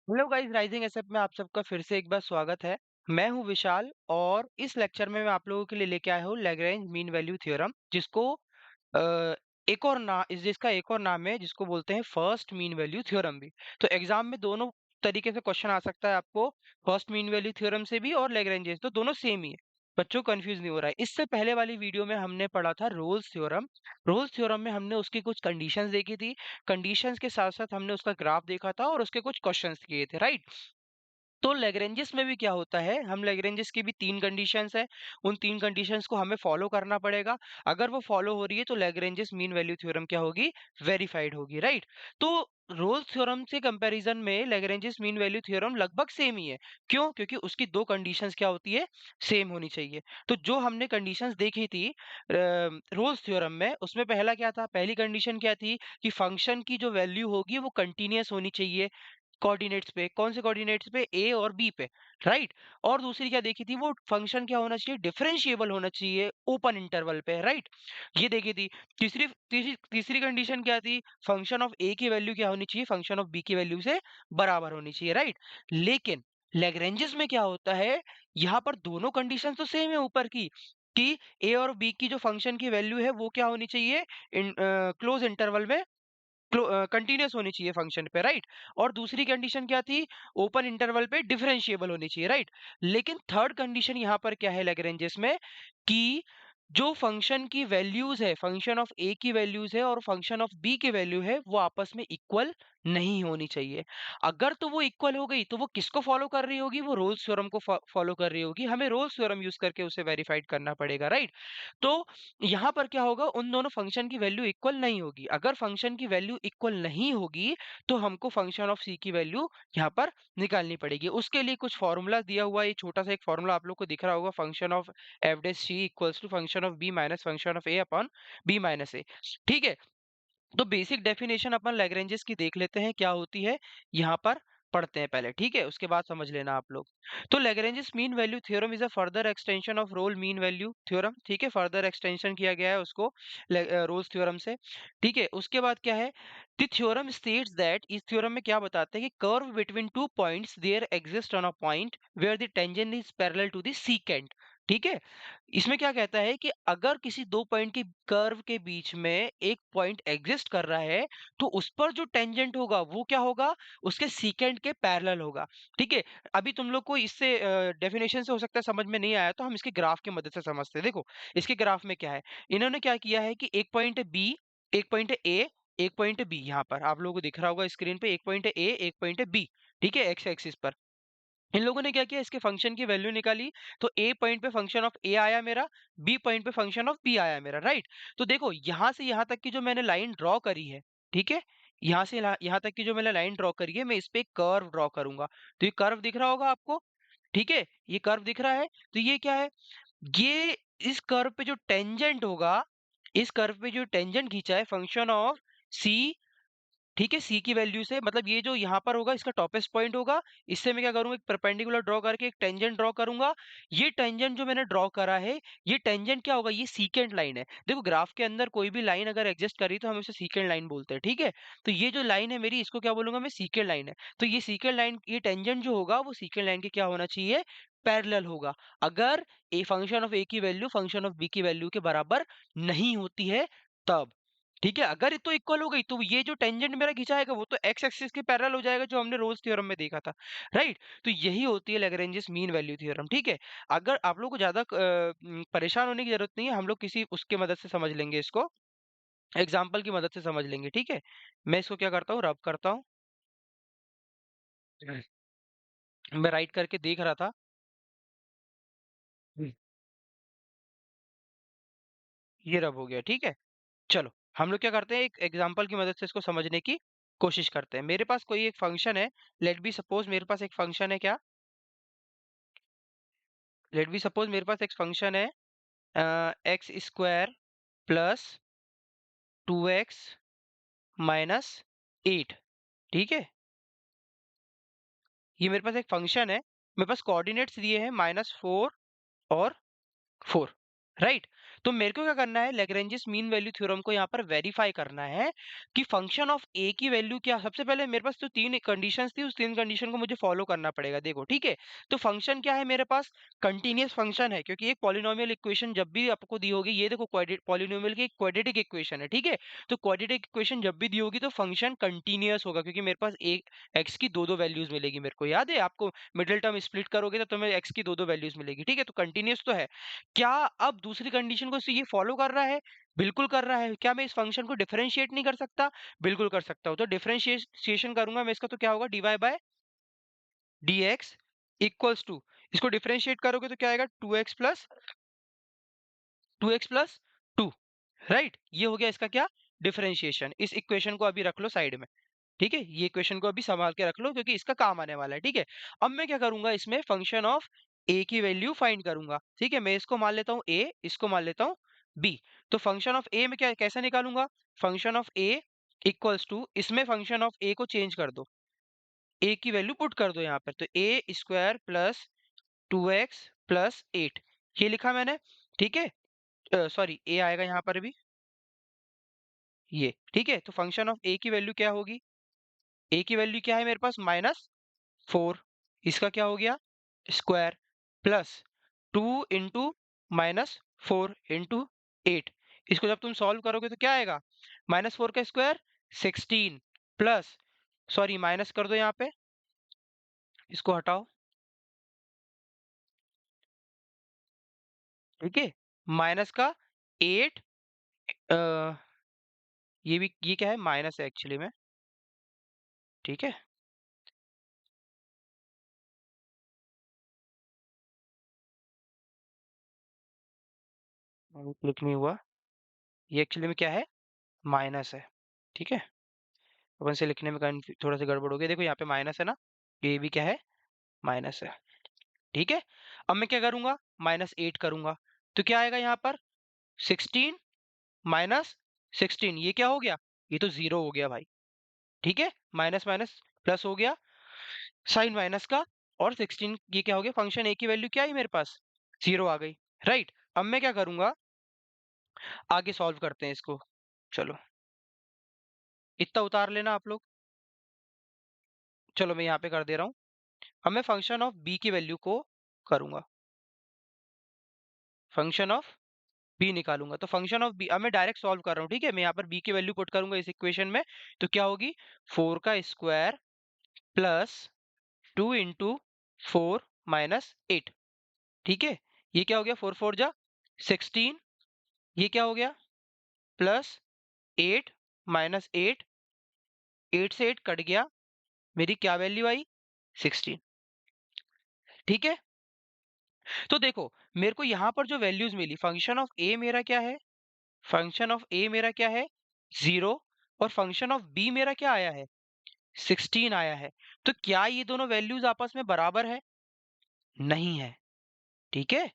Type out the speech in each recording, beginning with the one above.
Hello guys, rising SF में आप सबका फिर से एक बार स्वागत है। मैं हूं विशाल और इस लेक्चर में मैं आप लोगों के लिए लेके आया हूं लैग्रेंज मीन वैल्यू थ्योरम, जिसको अ, एक और ना इस जिसका एक और नाम है जिसको बोलते हैं फर्स्ट मीन वैल्यू थ्योरम भी। तो एग्जाम में दोनों तरीके से क्वेश्चन आ सकता है आपको, फर्स्ट मीन वैल्यू थ्योरम से भी और लैग्रेंज, तो दोनों सेम ही है। बच्चों कंफ्यूज नहीं हो रहा है। इससे पहले वाली वीडियो में हमने पढ़ा था रोल्स थ्योरम। रोल्स थ्योरम में हमने उसकी कुछ कंडीशंस देखी थी। कंडीशंस के साथ साथ हमने उसका ग्राफ देखा था और उसके कुछ क्वेश्चंस किए थे, राइट। तो लैग्रेंजेस में भी क्या होता है, हम लैग्रेंजेस की भी तीन कंडीशंस है। उन तीन कंडीशंस को हमें फॉलो करना पड़ेगा। अगर वो फॉलो हो रही है तो लैग्रेंजेस मीन वैल्यू थ्योरम क्या होगी, वेरीफाइड होगी, राइट। तो रोल्स थ्योरम से कंपैरिजन में लैग्रेंजेस मीन वैल्यू थ्योरम लगभग सेम ही है। क्यों? क्योंकि उसकी दो कंडीशंस क्या होती है, सेम होनी चाहिए। तो जो हमने कंडीशंस देखी थी रोल्स थ्योरम में, उसमें पहला क्या था, पहली कंडीशन क्या थी कि फंक्शन की जो वैल्यू होगी वो कंटीन्यूअस होनी चाहिए। कोऑर्डिनेट्स पे, कौन से कोऑर्डिनेट्स पे, ए और बी पे, राइट। और दूसरी क्या देखी थी, वो फंक्शन क्या होना चाहिए, डिफरेंशिएबल होना चाहिए ओपन इंटरवल पे, राइट। ये देखी थी। तीसरी तीसरी तीसरी कंडीशन क्या थी, फंक्शन ऑफ ए की वैल्यू क्या होनी चाहिए, फंक्शन ऑफ बी की वैल्यू से बराबर होनी चाहिए, राइट। लेकिन लैग्रेंजेस में क्या होता है, यहाँ पर दोनों कंडीशन तो सेम है ऊपर की, कि ए और बी की जो फंक्शन की वैल्यू है वो क्या होनी चाहिए, क्लोज इंटरवल में कंटीन्यूअस होनी चाहिए फंक्शन पे, राइट। और दूसरी कंडीशन क्या थी, ओपन इंटरवल पे डिफरेंशिएबल होनी चाहिए, राइट। लेकिन थर्ड कंडीशन यहाँ पर क्या है लैग्रेंजेस में, कि जो फंक्शन की वैल्यूज है, फंक्शन ऑफ ए की वैल्यूज है और फंक्शन ऑफ बी की वैल्यू है, वो आपस में इक्वल नहीं होनी चाहिए। अगर तो वो इक्वल हो गई तो वो किसको फॉलो कर रही होगी, वो रोल्स थ्योरम को फॉलो कर रही होगी। हमें रोल्स थ्योरम यूज करके उसे वेरीफाइड करना पड़ेगा, राइट। तो यहाँ पर क्या होगा, उन दोनों फंक्शन की वैल्यू इक्वल नहीं होगी। अगर फंक्शन की वैल्यू इक्वल नहीं होगी तो हमको फंक्शन ऑफ सी की वैल्यू यहाँ पर निकालनी पड़ेगी। उसके लिए कुछ फॉर्मूला दिया हुआ है, ये छोटा सा एक फॉर्मूला आप लोग को दिख रहा होगा, function of f dash c equals to function of b minus function of a upon b minus a. ठीक है। तो बेसिक डेफिनेशन अपन लैग्रेंजेस की देख लेते हैं क्या होती है, यहाँ पर पढ़ते हैं पहले, ठीक है, उसके बाद समझ लेना आप लोग। तो Lagrange's mean value theorem is a further extension of Rolle mean value theorem, ठीक है, फर्दर एक्सटेंशन किया गया है उसको रोल्स थ्योरम से। ठीक है, उसके बाद क्या है, द थ्योरम स्टेट्स दैट, इस थ्योरम में क्या बताते हैं कि curve between two points there exist on a point where the tangent is parallel to the secant. ठीक है। इसमें क्या कहता है कि अगर किसी दो पॉइंट की कर्व के बीच में एक पॉइंट एग्जिस्ट कर रहा है तो उस पर जो टेंजेंट होगा वो क्या होगा, उसके सीकेंट के पैरेलल होगा। ठीक है। अभी तुम लोग को इससे डेफिनेशन से हो सकता है समझ में नहीं आया, तो हम इसके ग्राफ की मदद से समझते हैं। देखो, इसके ग्राफ में क्या है, इन्होंने क्या किया है कि एक पॉइंट है बी, एक पॉइंट है ए, एक पॉइंट है बी। यहाँ पर आप लोगों को दिख रहा होगा स्क्रीन पे, एक पॉइंट है ए, एक पॉइंट है बी। ठीक है, एक्स एक्सिस पर इन लोगों ने क्या किया, इसके फंक्शन की वैल्यू निकाली। तो ए पॉइंट पे फंक्शन ऑफ ए आया मेरा, बी पॉइंट पे फंक्शन ऑफ बी आया मेरा, राइट। तो देखो, यहाँ से यहाँ तक की जो मैंने लाइन ड्रॉ करी है, ठीक है, यहाँ से यहाँ तक की जो मैंने लाइन ड्रॉ करी है, मैं इस पे एक कर्व ड्रॉ करूंगा। तो ये कर्व दिख रहा होगा आपको, ठीक है, ये कर्व दिख रहा है। तो ये क्या है, ये इस कर्व पे जो टेंजेंट होगा, इस कर्व पे जो टेंजेंट खींचा है फंक्शन ऑफ सी, ठीक है, सी की वैल्यू से, मतलब ये जो यहाँ पर होगा इसका टॉपेस्ट पॉइंट होगा। इससे मैं क्या करूंगा, एक परपेंडिकुलर ड्रॉ करके एक टेंजेंट ड्रॉ करूंगा। ये टेंजेंट जो मैंने ड्रॉ करा है, ये टेंजेंट क्या होगा, ये सीकेंट लाइन है। देखो, ग्राफ के अंदर कोई भी लाइन अगर एग्जिस्ट करी तो हम उसे सीकेंट लाइन बोलते हैं, ठीक है। तो ये जो लाइन है मेरी, इसको क्या बोलूंगा मैं, सीकेंट लाइन है। तो ये सीकेंट लाइन, ये टेंजेंट जो होगा वो सीकेंट लाइन के क्या होना चाहिए, पैरेलल होगा। अगर ए फंक्शन ऑफ ए की वैल्यू फंक्शन ऑफ बी की वैल्यू के बराबर नहीं होती है तब। ठीक है, अगर ये तो इक्वल हो गई तो ये जो टेंजेंट मेरा खिंचाएगा वो तो एक्स एक्सिस के पैरेलल हो जाएगा, जो हमने रोल्स थ्योरम में देखा था, राइट। तो यही होती है लैग्रेंजेस मीन वैल्यू थ्योरम, ठीक है। अगर आप लोग को ज्यादा परेशान होने की जरूरत नहीं है, हम लोग किसी उसके मदद से समझ लेंगे इसको, एग्जाम्पल की मदद से समझ लेंगे, ठीक है। मैं इसको क्या करता हूँ, रब करता हूँ। मैं राइट करके देख रहा था। ये रब हो गया, ठीक है। चलो, हम लोग क्या करते हैं, एक एग्जांपल की मदद से इसको समझने की कोशिश करते हैं। मेरे पास कोई एक फंक्शन है, लेट बी सपोज मेरे पास एक फंक्शन है, क्या, लेट बी सपोज मेरे पास एक फंक्शन है x square plus 2x minus 8। ठीक है, ये मेरे पास एक फंक्शन है। मेरे पास कोऑर्डिनेट्स दिए हैं -4 और 4, राइट। तो मेरे को क्या करना है, लैग्रेंजेस मीन वैल्यू थ्योरम को यहाँ पर वेरीफाई करना है कि फंक्शन ऑफ ए की वैल्यू क्या। सबसे पहले मेरे पास तो 3 कंडीशंस थी, उस 3 कंडीशन को मुझे फॉलो करना पड़ेगा। देखो ठीक है, तो फंक्शन क्या है मेरे पास, कंटीन्यूअस फंक्शन है, क्योंकि एक पॉलिनोमियल इक्वेशन जब भी आपको दी होगी, ये देखो पॉलिनोमियल की एक क्वाड्रेटिक इक्वेशन है, ठीक है। तो क्वाड्रेटिक इक्वेशन जब भी दी होगी तो फंक्शन कंटीन्यूअस होगा, क्योंकि मेरे पास एक एक्स की दो दो वैल्यूज मिलेगी। मेरे को याद है, आपको मिडिल टर्म स्प्लिट करोगे तो तुम्हें एक्स की दो दो वैल्यूज मिलेगी, ठीक है। तो कंटीन्यूअस तो है। क्या अब दूसरी कंडीशन को ये फॉलो कर रहा है? बिल्कुल कर रहा है। क्या मैं इस फंक्शन को डिफरेंशिएट नहीं कर सकता? बिल्कुल कर सकता हूँ। तो डिफरेंशिएशन करूंगा मैं इसका, तो क्या होगा, dy by dx equals to, इसको डिफरेंशिएट करोगे तो क्या आएगा, 2x प्लस 2, राइट। ये हो गया इसका क्या, डिफरेंशिएशन। इस इक्वेशन को अभी रख लो साइड में, ठीक है। ये इक्वेशन को अभी संभाल के रख लो, क्योंकि इसका काम आने वाला है, ठीक है। अब मैं क्या करूंगा, इसमें फंक्शन ऑफ ए की वैल्यू फाइंड करूंगा, ठीक है। मैं इसको मान लेता हूँ ए, इसको मान लेता हूँ बी। तो फंक्शन ऑफ ए में क्या, कैसे निकालूंगा, function of a equals to, इसमें फंक्शन ऑफ ए को चेंज कर दो, ए की वैल्यू पुट कर दो यहाँ पर, तो ए स्क्वायर प्लस 2x प्लस 8, ये लिखा मैंने, ठीक है। सॉरी, ए आएगा यहाँ पर भी, ये ठीक है। तो फंक्शन ऑफ ए की वैल्यू क्या होगी, ए की वैल्यू क्या है मेरे पास, -4, इसका क्या हो गया, स्क्वायर प्लस 2 × -4 × 8, इसको जब तुम सॉल्व करोगे तो क्या आएगा, -4 का स्क्वायर 16 प्लस, सॉरी माइनस कर दो यहाँ पे, इसको हटाओ, ठीक है। माइनस का 8, ये भी, ये क्या है, माइनस है एक्चुअली में, ठीक है। क्लिक नहीं हुआ, ये एक्चुअली में क्या है, माइनस है, ठीक है। अपन से लिखने में थोड़ा सा गड़बड़ हो गया, देखो यहाँ पे माइनस है ना, ये भी क्या है, माइनस है, ठीक है। अब मैं क्या करूंगा, -8 करूंगा, तो क्या आएगा यहाँ पर, 16 -16, ये क्या हो गया, ये तो जीरो हो गया भाई, ठीक है। माइनस माइनस प्लस हो गया, साइन माइनस का, और 16, ये क्या हो गया, फंक्शन ए की वैल्यू क्या आई मेरे पास, जीरो आ गई, राइट। अब मैं क्या करूंगा, आगे सॉल्व करते हैं इसको, चलो इतना उतार लेना आप लोग, चलो मैं यहाँ पे कर दे रहा हूँ। अब मैं फंक्शन ऑफ बी की वैल्यू को करूंगा, फंक्शन ऑफ बी निकालूंगा, तो फंक्शन ऑफ बी, अब मैं डायरेक्ट सॉल्व कर रहा हूँ, ठीक है। मैं यहाँ पर बी की वैल्यू पुट करूंगा इस इक्वेशन में, तो क्या होगी, 4 का स्क्वायर प्लस 2 × 4 - 8, ठीक है। ये क्या हो गया, 4 4 जा 16, ये क्या हो गया, प्लस 8 -8, 8 से 8 कट गया, मेरी क्या वैल्यू आई, 16, ठीक है। तो देखो, मेरे को यहाँ पर जो वैल्यूज मिली, फंक्शन ऑफ ए मेरा क्या है, फंक्शन ऑफ ए मेरा क्या है, 0, और फंक्शन ऑफ बी मेरा क्या आया है, 16 आया है। तो क्या ये दोनों वैल्यूज आपस में बराबर है, नहीं है, ठीक है।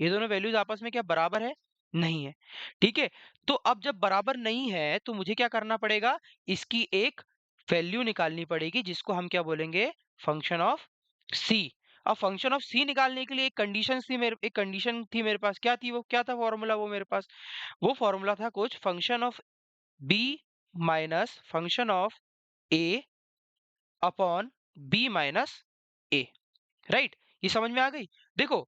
ये दोनों वैल्यूज आपस में क्या बराबर है, नहीं है, ठीक है। तो अब जब बराबर नहीं है तो मुझे क्या करना पड़ेगा, इसकी एक वैल्यू निकालनी पड़ेगी, जिसको हम क्या बोलेंगे, फंक्शन ऑफ सी। अब फंक्शन ऑफ सी निकालने के लिए एक कंडीशन थी मेरे पास, क्या थी वो, क्या था फॉर्मूला वो मेरे पास, वो फॉर्मूला था कुछ, function of b minus function of a upon b minus a, right. ये समझ में आ गई। देखो,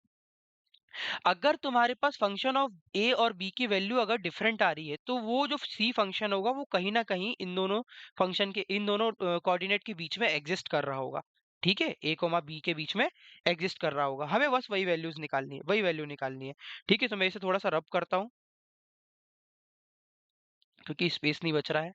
अगर तुम्हारे पास फंक्शन ऑफ ए और बी की वैल्यू अगर डिफरेंट आ रही है, तो वो जो सी फंक्शन होगा वो कहीं ना कहीं इन दोनों फंक्शन के, इन दोनों कोऑर्डिनेट के बीच में एग्जिस्ट कर रहा होगा, ठीक है। ए कोमा बी के बीच में एग्जिस्ट कर रहा होगा, हमें बस वही वैल्यूज निकालनी है, वही वैल्यू निकालनी है, ठीक है। तो मैं इसे थोड़ा सा रब करता हूँ, क्योंकि स्पेस नहीं बच रहा है,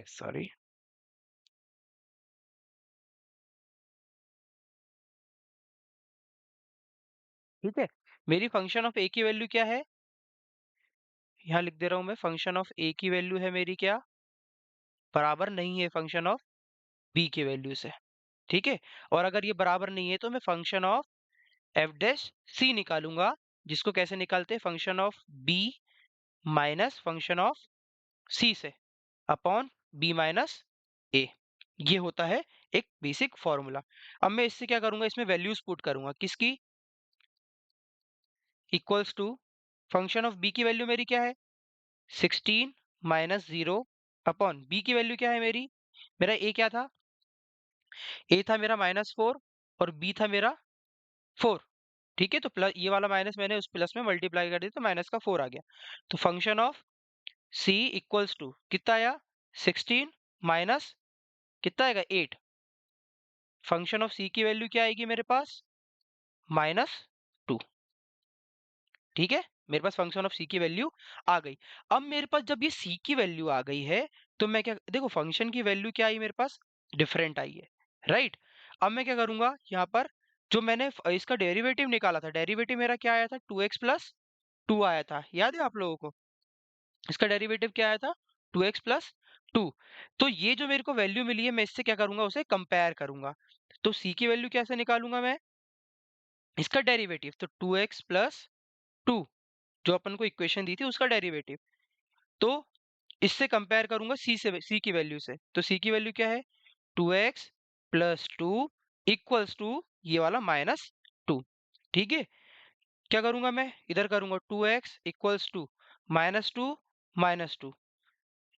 सॉरी, ठीक है। मेरी फंक्शन ऑफ ए की वैल्यू क्या है, यहाँ लिख दे रहा हूँ मैं, फंक्शन ऑफ ए की वैल्यू है मेरी क्या, बराबर नहीं है फंक्शन ऑफ बी की वैल्यू से, ठीक है। और अगर ये बराबर नहीं है तो मैं function of f dash c निकालूंगा, जिसको कैसे निकालते हैं, function of b minus function of c से, अपॉन बी माइनस ए। ये होता है एक बेसिक फॉर्मूला। अब मैं इससे क्या करूंगा, इसमें वैल्यूज पुट करूंगा किसकी, equals to function of b की वैल्यू मेरी क्या है 16 माइनस 0 अपॉन बी की वैल्यू क्या है मेरा ए क्या था, ए था मेरा -4 और बी था मेरा 4। ठीक है, तो प्लस ये वाला माइनस मैंने उस प्लस में मल्टीप्लाई कर दिया तो माइनस का 4 आ गया। तो function of c equals to कितना आया 16 माइनस कितना आएगा 8। फंक्शन ऑफ सी की वैल्यू क्या आएगी मेरे पास -2। ठीक है, मेरे पास फंक्शन ऑफ सी की वैल्यू आ गई। अब मेरे पास जब ये सी की वैल्यू आ गई है तो मैं क्या देखो फंक्शन की वैल्यू क्या आई मेरे पास डिफरेंट आई है, राइट। अब मैं क्या करूंगा यहाँ पर, जो मैंने इसका डेरिवेटिव निकाला था, डेरिवेटिव मेरा क्या आया था 2x प्लस 2 आया था, याद है आप लोगों को। इसका डेरिवेटिव क्या आया था 2x प्लस 2। तो ये जो मेरे को वैल्यू मिली है मैं इससे क्या करूंगा, उसे कंपेयर करूंगा। तो सी की वैल्यू कैसे निकालूंगा मैं, इसका डेरिवेटिव तो 2x प्लस 2 जो अपन को इक्वेशन दी थी उसका डेरिवेटिव। तो इससे कंपेयर करूंगा सी की वैल्यू से, तो सी की वैल्यू क्या है 2x प्लस 2 इक्वल्स टू ये वाला -2। ठीक है, क्या करूंगा मैं इधर करूंगा 2x equals to -2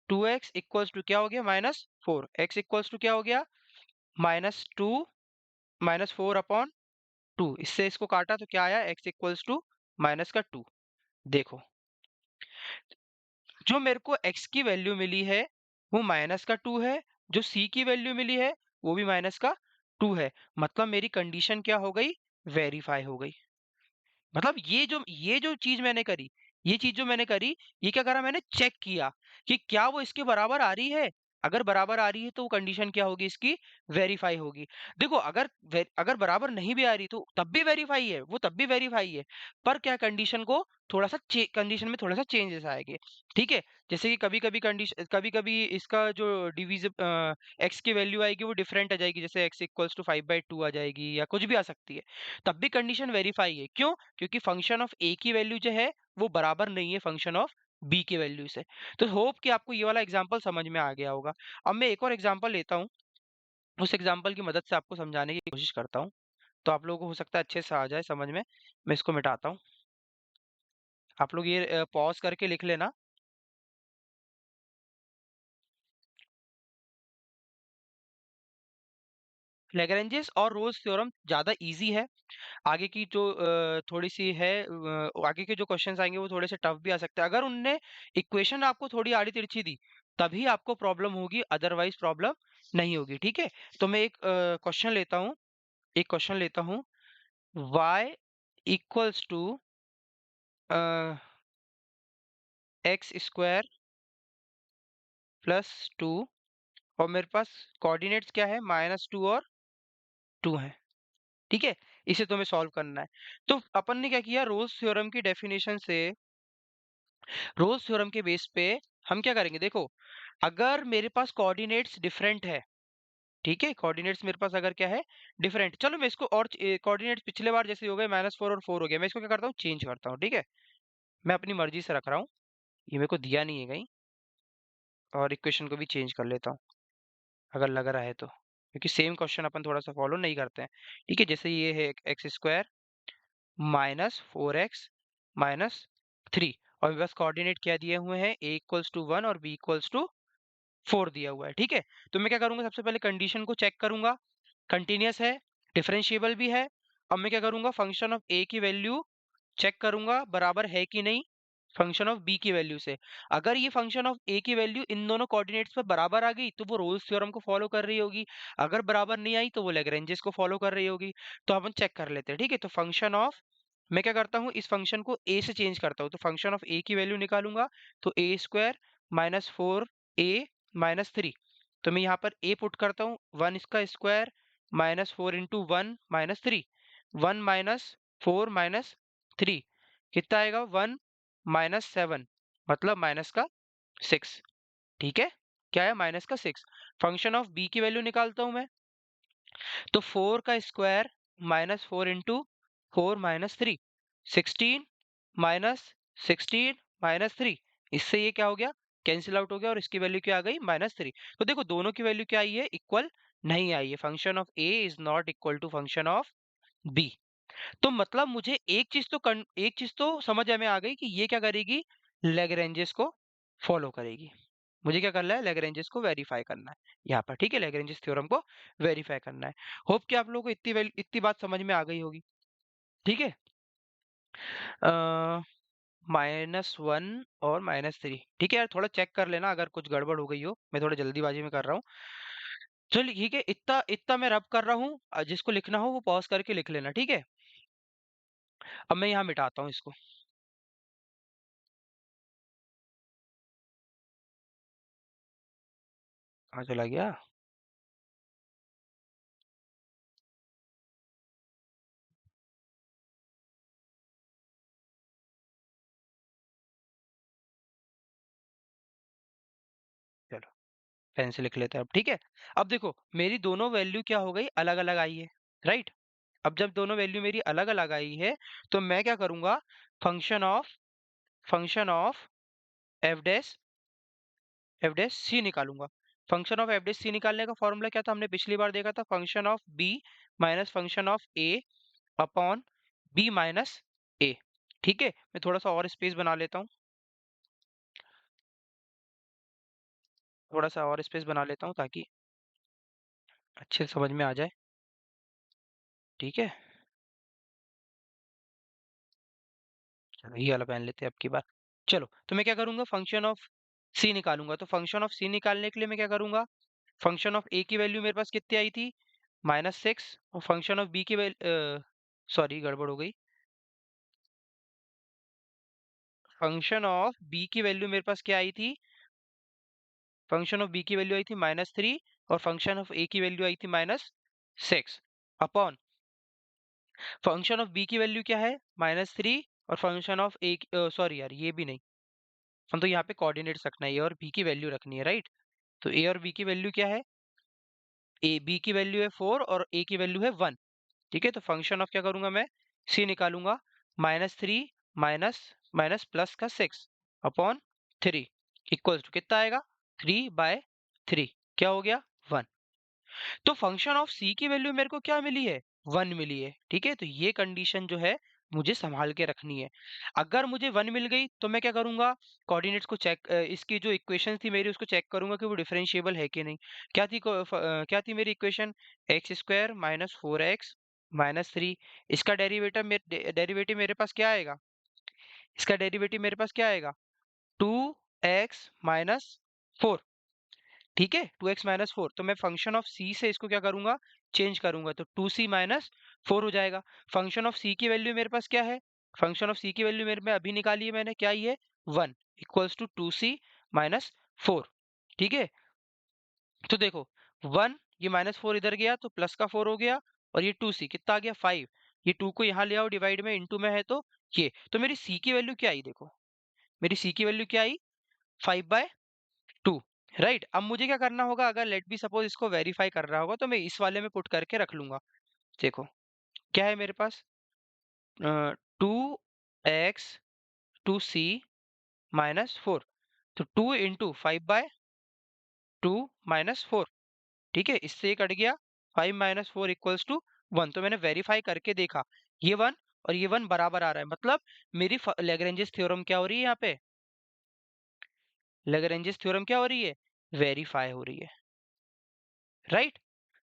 2x equals to क्या हो गया -4, x इक्वल्स टू क्या हो गया -2 -4 अपॉन 2। इससे इसको काटा तो क्या आया x इक्वल्स टू माइनस का 2। देखो जो मेरे को x की वैल्यू मिली है वो -2 है, जो c की वैल्यू मिली है वो भी -2 है। मतलब मेरी कंडीशन क्या हो गई, वेरीफाई हो गई। मतलब ये जो चीज मैंने करी, ये चीज जो मैंने करी, ये क्या करा मैंने चेक किया कि क्या वो इसके बराबर आ रही है। अगर बराबर आ रही है तो वो कंडीशन क्या होगी इसकी, वेरीफाई होगी। देखो अगर बराबर नहीं भी आ रही तो तब भी वेरीफाई है, वो तब भी वेरीफाई है। पर क्या कंडीशन को थोड़ा सा कंडीशन में थोड़ा सा चेंजेस आएंगे। ठीक है, जैसे कि कभी कभी कंडीशन कभी कभी इसका जो डिविज एक्स की वैल्यू आएगी वो डिफरेंट आ जाएगी, जैसे एक्स इक्वल्स टू 5/2 आ जाएगी या कुछ भी आ सकती है। तब भी कंडीशन वेरीफाई है, क्यों, क्योंकि फंक्शन ऑफ ए की वैल्यू जो है वो बराबर नहीं है फंक्शन ऑफ बी की वैल्यू से। तो होप कि आपको ये वाला एग्जांपल समझ में आ गया होगा। अब मैं एक और एग्जांपल लेता हूँ, उस एग्जांपल की मदद से आपको समझाने की कोशिश करता हूँ, तो आप लोगों को हो सकता है अच्छे से आ जाए समझ में। मैं इसको मिटाता हूँ, आप लोग ये पॉज करके लिख लेना। लेग्रेंजेस और रोल्स थ्योरम ज़्यादा इजी है। आगे की जो थोड़ी सी है आगे के जो क्वेश्चंस आएंगे वो थोड़े से टफ भी आ सकते हैं। अगर उनने इक्वेशन आपको थोड़ी आड़ी तिरछी दी तभी आपको प्रॉब्लम होगी, अदरवाइज प्रॉब्लम नहीं होगी। ठीक है, तो मैं एक क्वेश्चन लेता हूँ, एक क्वेश्चन लेता हूँ, y equals to x square plus 2 और मेरे पास कोऑर्डिनेट्स क्या है -2 और 2 है। ठीक है, इसे तुम्हें सॉल्व करना है। तो अपन ने क्या किया, रोल्स थ्योरम की डेफिनेशन से, रोल्स थ्योरम के बेस पे हम क्या करेंगे, देखो अगर मेरे पास कोऑर्डिनेट्स डिफरेंट है, ठीक है, कोऑर्डिनेट्स मेरे पास अगर क्या है डिफरेंट, चलो मैं इसको और कोऑर्डिनेट्स पिछले बार जैसे हो गए -4 और 4 हो गया, मैं इसको क्या करता हूँ चेंज करता हूँ। ठीक है, मैं अपनी मर्जी से रख रहा हूँ, ये मेरे को दिया नहीं है कहीं, और इक्वेशन को भी चेंज कर लेता हूँ अगर लग रहा है तो, क्योंकि सेम क्वेश्चन अपन थोड़ा सा फॉलो नहीं करते हैं। ठीक है, जैसे ये है एक्स स्क्वायर -4x -3 और मेरे पास कोऑर्डिनेट क्या दिए हुए हैं, a इक्वल्स टू 1 और b इक्वल्स टू 4 दिया हुआ है। ठीक है, तो मैं क्या करूंगा, सबसे पहले कंडीशन को चेक करूंगा, कंटीन्यूअस है, डिफरेंशिएबल भी है। अब मैं क्या करूंगा, फंक्शन ऑफ a की वैल्यू चेक करूंगा बराबर है कि नहीं फंक्शन ऑफ b की वैल्यू से। अगर ये फंक्शन ऑफ a की वैल्यू इन दोनों कोऑर्डिनेट्स पे बराबर आ गई तो वो रोल्स थ्योरम को फॉलो कर रही होगी, अगर बराबर नहीं आई तो वो लैग्रेंजेस को फॉलो कर रही होगी। तो अपन चेक कर लेते हैं। ठीक है, तो फंक्शन ऑफ, मैं क्या करता हूँ इस फंक्शन को a से चेंज करता हूँ, तो फंक्शन ऑफ a की वैल्यू निकालूंगा, तो a स्क्वायर -4a -3। तो मैं यहाँ पर a पुट करता हूँ, 1 इसका स्क्वायर -4 इंटू 1 -3, 1 -4 -3 कितना आएगा 1 -7, मतलब माइनस का 6। ठीक है, क्या है -6। फंक्शन ऑफ b की वैल्यू निकालता हूँ मैं, तो 4 का स्क्वायर -4 इंटू 4 -3, 16 -16 -3, इससे ये क्या हो गया कैंसिल आउट हो गया और इसकी वैल्यू क्या आ गई -3। तो देखो दोनों की वैल्यू क्या आई है, इक्वल नहीं आई है। Function of a is not equal to function of b. तो मतलब मुझे एक चीज तो समझ में आ गई कि ये क्या करेगी, लैग्रेंजेस को फॉलो करेगी। मुझे क्या करना है, लैग्रेंजेस को वेरीफाई करना है यहाँ पर, ठीक है, लैग्रेंजेस थ्योरम को वेरीफाई करना है। होप कि आप लोगों को इतनी बात समझ में आ गई होगी, ठीक है। -1 और -3, ठीक है यार, थोड़ा चेक कर लेना अगर कुछ गड़बड़ हो गई हो, मैं थोड़ा जल्दीबाजी में कर रहा हूँ। चलिए ठीक है, इतना इतना मैं रब कर रहा हूँ, जिसको लिखना हो वो पॉज करके लिख लेना, ठीक है। अब मैं यहाँ मिटाता हूँ इसको। कहाँ चला गया? चलो पेन से लिख लेते हैं अब, ठीक है। अब देखो मेरी दोनों वैल्यू क्या हो गई, अलग अलग आई है, राइट। अब जब दोनों वैल्यू मेरी अलग अलग आई है, तो मैं क्या करूंगा, function of f dash c निकालूंगा। फंक्शन ऑफ एफ डैश सी निकालने का फॉर्मूला क्या था, हमने पिछली बार देखा था, function of b minus function of a upon b minus a. ठीक है, मैं थोड़ा सा और स्पेस बना लेता हूँ, थोड़ा सा और स्पेस बना लेता हूँ ताकि अच्छे से समझ में आ जाए, ठीक है। चलो ये वाला पहन लेते हैं अब की बार। चलो तो मैं क्या करूंगा, फंक्शन ऑफ सी निकालूंगा। तो फंक्शन ऑफ सी निकालने के लिए मैं क्या करूंगा, फंक्शन ऑफ ए की वैल्यू मेरे पास कितनी आई थी, -6, और फंक्शन ऑफ बी की वैल्यू, सॉरी गड़बड़ हो गई, फंक्शन ऑफ बी की वैल्यू मेरे पास क्या आई थी, फंक्शन ऑफ बी की वैल्यू आई थी -3, और फंक्शन ऑफ ए की वैल्यू आई थी -6 अपॉन फंक्शन ऑफ बी की वैल्यू क्या है, -3, और फंक्शन ऑफ ए, सॉरी यार ये भी नहीं, हम तो यहाँ पे कोऑर्डिनेट्स रखना है, ए और बी की वैल्यू रखनी है, राइट। तो ए और बी की वैल्यू क्या है, ए बी की वैल्यू है 4 और ए की वैल्यू है 1। ठीक है, तो फंक्शन ऑफ क्या करूंगा मैं, सी निकालूंगा, -3 माइनस माइनस प्लस का 6 अपॉन 3 इक्वल्स टू कितना आएगा, 3/3, क्या हो गया, 1। तो फंक्शन ऑफ सी की वैल्यू मेरे को क्या मिली है, 1 मिली है, ठीक है। तो ये कंडीशन जो है मुझे संभाल के रखनी है। अगर मुझे 1 मिल गई तो मैं क्या करूंगा, कोऑर्डिनेट्स को चेक, इसकी जो इक्वेशन थी मेरी उसको चेक करूंगा कि वो डिफरेंशिएबल है कि नहीं। क्या थी मेरी equation, x² minus 4x minus 3। इसका डेरिवेटिव मेरे पास क्या आएगा, इसका डेरिवेटिव मेरे पास क्या आएगा, 2x माइनस 4। ठीक है, 2x-4। तो मैं फंक्शन ऑफ सी से इसको क्या करूंगा, चेंज करूंगा, तो 2c-4 हो जाएगा। फंक्शन ऑफ सी की वैल्यू मेरे पास क्या है, फंक्शन ऑफ सी की वैल्यू मेरे में अभी निकाली है मैंने, क्या ही है, 1 इक्वल्स टू 2c-4। ठीक है, तो देखो 1, ये -4 इधर गया तो प्लस का 4 हो गया, और ये 2c कितना आ गया, 5। ये 2 को यहाँ ले आओ, डिवाइड में इनटू में है तो ये, तो मेरी सी की वैल्यू क्या आई, देखो मेरी सी की वैल्यू क्या आई, 5/2, राइट। अब मुझे क्या करना होगा, अगर लेट बी सपोज इसको वेरीफाई कर रहा होगा तो मैं इस वाले में पुट करके रख लूंगा। देखो क्या है मेरे पास, 2x 2c-4, तो 2 × 5/2 ठीक है, इससे ये कट गया, 5-4 = 1। तो मैंने वेरीफाई करके देखा, ये 1 और ये 1 बराबर आ रहा है, मतलब मेरी लेग्रेंजेस थ्योरम क्या हो रही है, यहाँ पे लेग्रेंजेस थ्योरम क्या हो रही है, वेरीफाई हो रही है, राइट।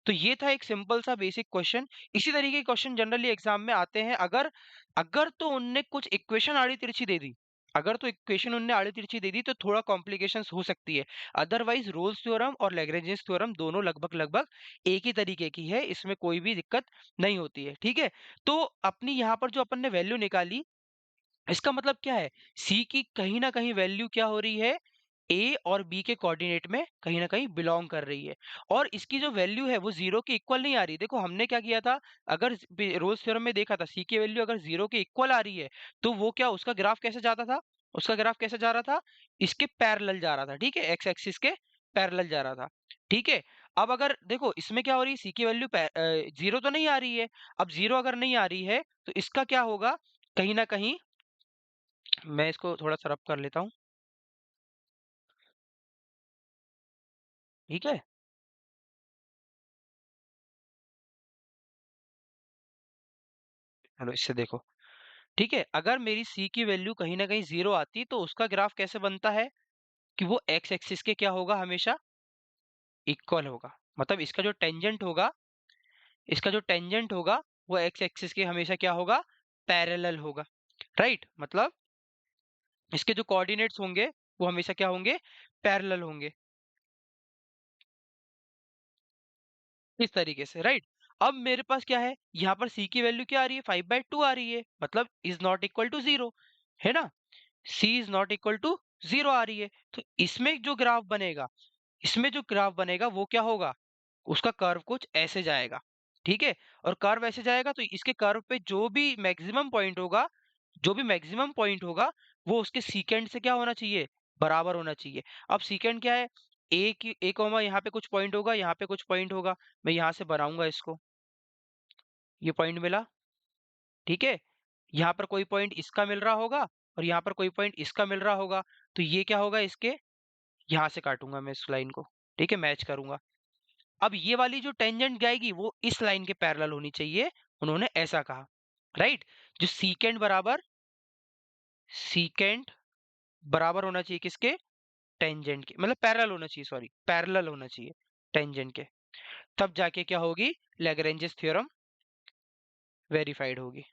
तो ये था एक सिंपल सा बेसिक क्वेश्चन। इसी तरीके के क्वेश्चन जनरली एग्जाम में आते हैं, अगर अगर तो उनने कुछ इक्वेशन आड़ी तिरछी दे दी, अगर तो इक्वेशन उनने आड़ी तिरछी दे दी तो थोड़ा कॉम्प्लिकेशंस हो सकती है। अदरवाइज रोल्स थ्योरम और लैग्रेंजेस थ्योरम दोनों लगभग लगभग एक ही तरीके की है, इसमें कोई भी दिक्कत नहीं होती है, ठीक है। तो अपनी यहाँ पर जो अपन ने वैल्यू निकाली, इसका मतलब क्या है, सी की कहीं ना कहीं वैल्यू क्या हो रही है, ए और बी के कोऑर्डिनेट में कहीं ना कहीं बिलोंग कर रही है, और इसकी जो वैल्यू है वो जीरो के इक्वल नहीं आ रही। देखो हमने क्या किया था, अगर रोल्स थ्योरम में देखा था, सी की वैल्यू अगर जीरो के इक्वल आ रही है तो वो क्या, उसका ग्राफ कैसे जाता था, उसका ग्राफ कैसे जा रहा था, इसके पैरेलल जा रहा था, ठीक है, एक्स एक्सिस के पैरेलल जा रहा था, ठीक है। अब अगर देखो इसमें क्या हो रही है, सी की वैल्यू जीरो तो नहीं आ रही है। अब जीरो अगर नहीं आ रही है तो इसका क्या होगा, कहीं ना कहीं, मैं इसको थोड़ा सा रब कर लेता हूँ, ठीक है? चलो इससे देखो, ठीक है? अगर मेरी C की वैल्यू कहीं न कहीं 0 आती तो उसका ग्राफ कैसे बनता है कि वो एक्स एक्सिस के क्या होगा हमेशा इक्वल होगा। मतलब इसका जो टेंजेंट होगा वो एक्स एक्सिस के हमेशा क्या होगा पैरेलल होगा। राइट? मतलब इसके जो कोऑर्डिनेट्स होंगे वो हमेशा क्या होंगे पैरेलल होंगे। इस तरीके से राइट। अब मेरे पास क्या है यहाँ पर सी की वैल्यू क्या आ रही है 5/2 आ रही है मतलब is not equal to zero है ना। C is not equal to zero आ रही है तो इसमें जो ग्राफ बनेगा वो क्या होगा उसका कर्व कुछ ऐसे जाएगा। ठीक है। और कर्व ऐसे जाएगा तो इसके कर्व पे जो भी मैक्सिमम पॉइंट होगा वो उसके सीकेंड से क्या होना चाहिए बराबर होना चाहिए। अब सीकेंड क्या है ए कॉमा यहाँ पे कुछ पॉइंट होगा यहाँ पे कुछ पॉइंट होगा। मैं यहाँ से बनाऊंगा इसको ये पॉइंट मिला। ठीक है। यहाँ पर कोई पॉइंट इसका मिल रहा होगा और यहाँ पर कोई पॉइंट इसका मिल रहा होगा। तो ये क्या होगा इसके यहाँ से काटूंगा मैं इस लाइन को। ठीक है मैच करूंगा। अब ये वाली जो टेंजेंट जाएगी वो इस लाइन के पैरेलल होनी चाहिए। उन्होंने ऐसा कहा राइट। जो सीकेंट बराबर होना चाहिए किसके टेंजेंट के मतलब पैरेलल होना चाहिए सॉरी पैरेलल होना चाहिए टेंजेंट के। तब जाके क्या होगी लैग्रेंजेस थ्योरम वेरीफाइड होगी।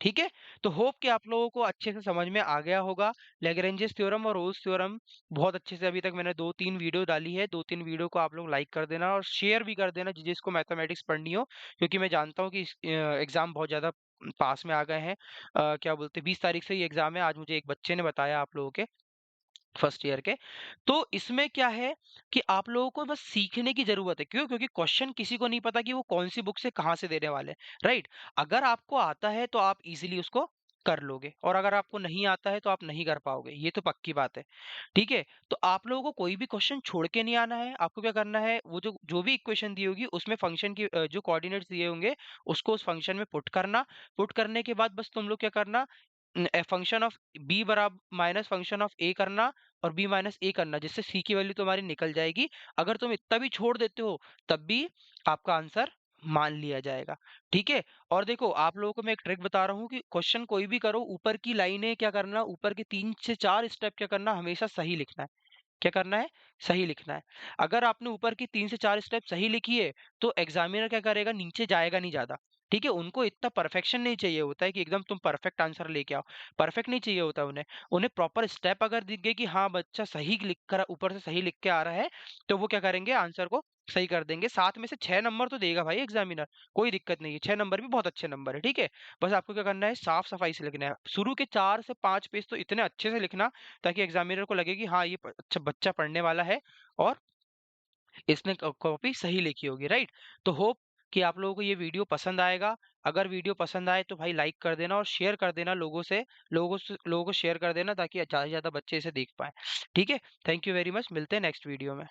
ठीक है। तो होप कि आप लोगों को अच्छे से समझ में आ गया होगा लैग्रेंजेस थ्योरम और रोल्स थ्योरम। बहुत अच्छे से अभी तक मैंने 2-3 वीडियो डाली है। 2-3 वीडियो को आप लोग लाइक कर देना और शेयर भी कर देना जिसको मैथमेटिक्स पढ़नी हो क्योंकि मैं जानता हूँ कि एग्जाम बहुत ज़्यादा पास में आ गए हैं। क्या बोलते 20 तारीख से ही एग्जाम है। आज मुझे एक बच्चे ने बताया आप लोगों के फर्स्ट ईयर के। तो इसमें क्या है कि आप लोगों को बस सीखने की ज़रूरत है। क्यों? क्योंकि क्वेश्चन किसी को नहीं पता कि वो कौन-सी बुक से कहाँ से देने वाले हैं, राइट? अगर आपको आता है तो आप ईज़िली उसको कर लोगे और अगर आपको नहीं आता है तो आप नहीं कर पाओगे, ये तो पक्की बात है। ठीक है? तो आप लोगों को कोई भी क्वेश्चन छोड़ के नहीं आना है। आपको क्या करना है वो जो जो भी इक्वेशन दी होगी उसमें फंक्शन की जो कोऑर्डिनेट्स दिए होंगे उसको उस फंक्शन में पुट करना। पुट करने के बाद बस तुम लोग क्या करना फंक्शन ऑफ बी बराबर माइनस फंक्शन ऑफ ए करना और बी माइनस ए करना जिससे सी की वैल्यू तुम्हारी निकल जाएगी। अगर तुम इतना भी छोड़ देते हो तब भी आपका आंसर मान लिया जाएगा। ठीक है। और देखो आप लोगों को मैं एक ट्रिक बता रहा हूँ कि क्वेश्चन कोई भी करो ऊपर की लाइनें क्या करना ऊपर के 3 से 4 स्टेप क्या करना हमेशा सही लिखना है। क्या करना है? सही लिखना है। अगर आपने ऊपर की 3 से 4 स्टेप सही लिखी है, तो एग्ज़ामिनर क्या करेगा नीचे जाएगा नहीं ज़्यादा। ठीक है? उनको इतना परफेक्शन नहीं चाहिए होता है कि एकदम तुम परफेक्ट आंसर लेके आओ। परफेक्ट नहीं चाहिए होता उन्हें। उन्हें प्रॉपर स्टेप अगर दिख गए कि हाँ, बच्चा सही लिख कर ऊपर से सही लिख के आ रहा है, तो वो क्या करेंगे आंसर को सही कर देंगे। 7 में से 6 नंबर तो देगा भाई एग्ज़ामिनर, कोई दिक्कत नहीं है। 6 नंबर भी बहुत अच्छे नंबर है, ठीक है? बस आपको क्या करना है साफ-सफाई से लिखना है। शुरू के 4 से 5 पेज तो इतने अच्छे से लिखना ताकि एग्जामिनर को लगे कि हाँ ये अच्छा बच्चा पढ़ने वाला है और इसने कॉपी सही लिखी होगी राइट। तो होप कि आप लोगों को ये वीडियो पसंद आएगा। अगर वीडियो पसंद आए तो भाई लाइक कर देना और शेयर कर देना लोगों को शेयर कर देना ताकि ज़्यादा से ज़्यादा बच्चे इसे देख पाए। ठीक है। थैंक यू वेरी मच मिलते हैं नेक्स्ट वीडियो में।